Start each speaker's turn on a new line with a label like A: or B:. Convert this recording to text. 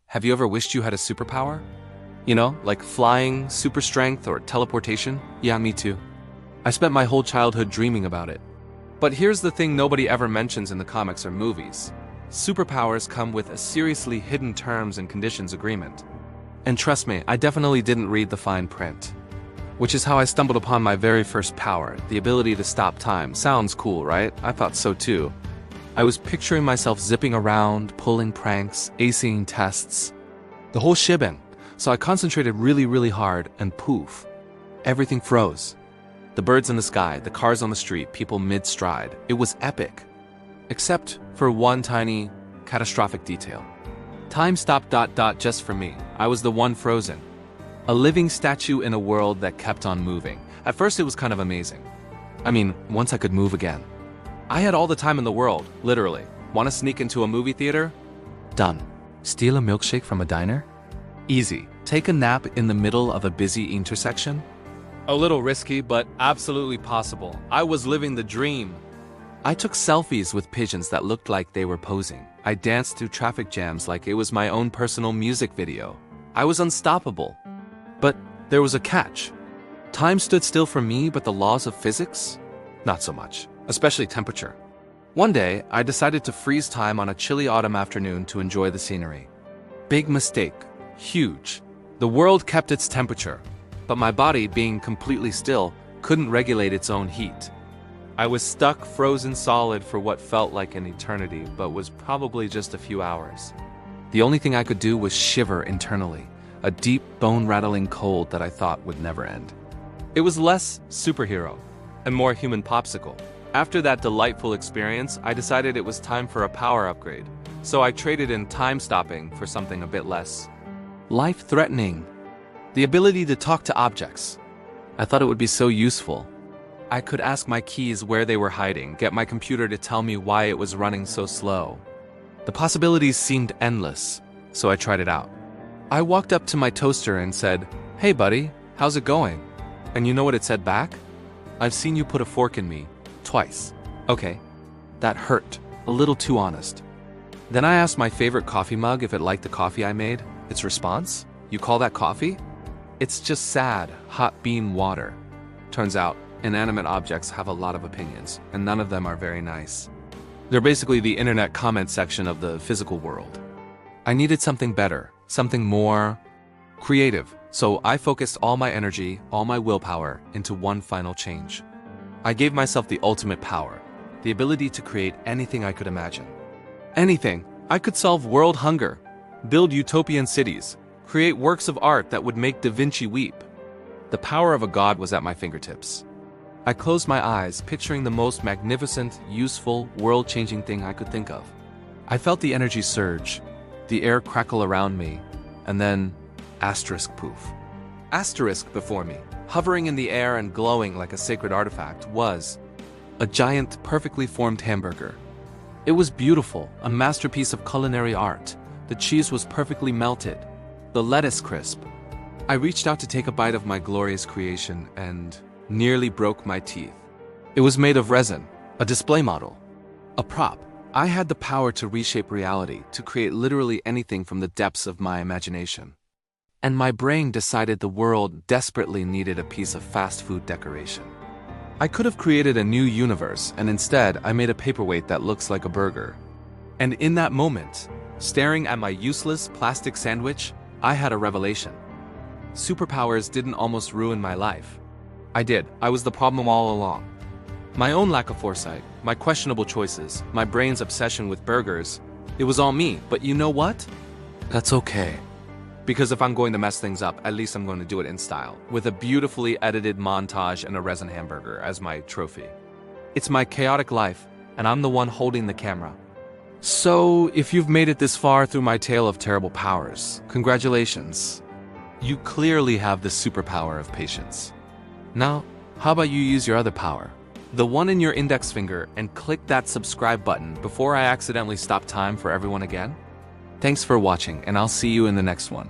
A: Have you ever wished you had a superpower? You know, like flying, super strength, or teleportation? Yeah, me too. I spent my whole childhood dreaming about it. But here's the thing nobody ever mentions in the comics or movies. Superpowers come with a seriously hidden terms and conditions agreement. And trust me, I definitely didn't read the fine print. Which is how I stumbled upon my very first power, the ability to stop time. Sounds cool, right? I thought so too. I was picturing myself zipping around, pulling pranks, acing tests. The whole shebang. So I concentrated really hard, and poof. Everything froze. The birds in the sky, the cars on the street, people mid-stride. It was epic. Except for one tiny, catastrophic detail. Time stopped ... just for me. I was the one frozen. A living statue in a world that kept on moving. At first it was kind of amazing. I mean, once I could move again. I had all the time in the world, literally. Want to sneak into a movie theater? Done. Steal a milkshake from a diner? Easy. Take a nap in the middle of a busy intersection? A little risky, but absolutely possible. I was living the dream. I took selfies with pigeons that looked like they were posing. I danced through traffic jams like it was my own personal music video. I was unstoppable. But there was a catch. Time stood still for me, but the laws of physics? Not so much, especially temperature. One day, I decided to freeze time on a chilly autumn afternoon to enjoy the scenery. Big mistake. Huge. The world kept its temperature, but my body, being completely still, couldn't regulate its own heat. I was stuck frozen solid for what felt like an eternity, but was probably just a few hours. The only thing I could do was shiver internally, a deep, bone-rattling cold that I thought would never end. It was less superhero and more human popsicle. After that delightful experience, I decided it was time for a power upgrade, so I traded in time stopping for something a bit less life-threatening. The ability to talk to objects. I thought it would be so useful. I could ask my keys where they were hiding, get my computer to tell me why it was running so slow. The possibilities seemed endless, so I tried it out. I walked up to my toaster and said, "Hey buddy, how's it going?" And you know what it said back? "I've seen you put a fork in me, twice." Okay, that hurt, a little too honest. Then I asked my favorite coffee mug if it liked the coffee I made. Its response? "You call that coffee? It's just sad, hot bean water." Turns out, inanimate objects have a lot of opinions, and none of them are very nice. They're basically the internet comment section of the physical world. I needed something better, something more creative, so I focused all my energy, all my willpower, into one final change. I gave myself the ultimate power, the ability to create anything I could imagine. Anything. I could solve world hunger, build utopian cities, create works of art that would make Da Vinci weep. The power of a god was at my fingertips. I closed my eyes, picturing the most magnificent, useful, world-changing thing I could think of. I felt the energy surge, the air crackle around me, and then asterisk poof. Asterisk before me, hovering in the air and glowing like a sacred artifact, was a giant, perfectly formed hamburger. It was beautiful, a masterpiece of culinary art. The cheese was perfectly melted, the lettuce crisp. I reached out to take a bite of my glorious creation and nearly broke my teeth. It was made of resin, a display model, a prop. I had the power to reshape reality, to create literally anything from the depths of my imagination. And my brain decided the world desperately needed a piece of fast food decoration. I could have created a new universe, and instead I made a paperweight that looks like a burger. And in that moment, staring at my useless plastic sandwich, I had a revelation. Superpowers didn't almost ruin my life. I did. I was the problem all along. My own lack of foresight, my questionable choices, my brain's obsession with burgers, it was all me. But you know what? That's okay. Because if I'm going to mess things up, at least I'm going to do it in style, with a beautifully edited montage and a resin hamburger as my trophy. It's my chaotic life, and I'm the one holding the camera. So, if you've made it this far through my tale of terrible powers, congratulations. You clearly have the superpower of patience. Now, how about you use your other power? The one in your index finger, and click that subscribe button before I accidentally stop time for everyone again? Thanks for watching, and I'll see you in the next one.